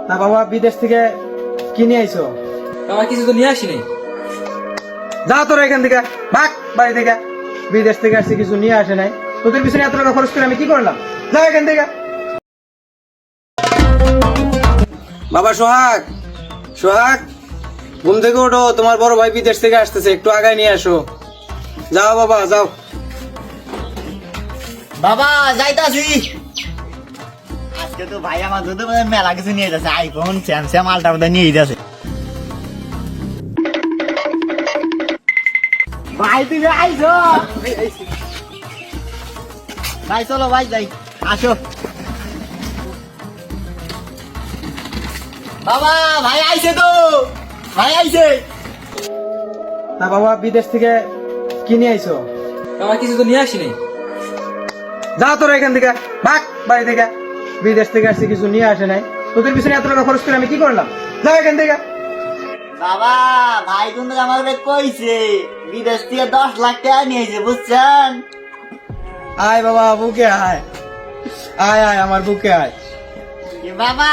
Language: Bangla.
তা বাবা বিদেশ থেকে কি নিয়ে আইছো? বাবা কিছু তো নিয়ে আসিনি। যা তোরা এখান থেকে ভাগ বাড়ি থেকে। বিদেশ থেকে আসছে কিছু নিয়ে আসে নাই, তোদের পিছনে এত টাকা খরচ করে আমি কি করলাম? যা এখান থেকে। বাবা সোহাগ, সোহাগ ঘুম থেকে ওঠো, তোমার বড় ভাই বিদেশ থেকে আসতেছে, একটু আগায় নিয়ে আসো। যাও বাবা যাও। বাবা যাইতাছি। আজকে তো ভাই আমার দুধ মেলা কিছু নিয়ে যাচ্ছে, আইফোন স্যামসাং আলট্রা বোধহয় নিয়ে যাচ্ছে। ভাই তুমি আইছো? ভাই চলো ভাই যাই, আসো। বাবা ভাই আইছে তো, ভাই আইছে। তা বাবা বিদেশ থেকে কি নিয়ে আইছো? বাবা কিছু তো নিয়ে আসিনি। যা তোরা এখান থেকে ভাগ বাড়ি থেকে। বিদেশ থেকে আসছে কিছু নিয়ে আসে নাই, তোদের পিছনে এত টাকা খরচ করে আমি কি করলাম? যা এখান থেকে। বাবা ভাই কিন্তু আমাকে কইছে বিদেশ থেকে 10 লাখ টাকা নিয়েছে, বুঝছেন? আয় বাবা বুকে আয়, আয় আয় আমার বুকে আয়। বাবা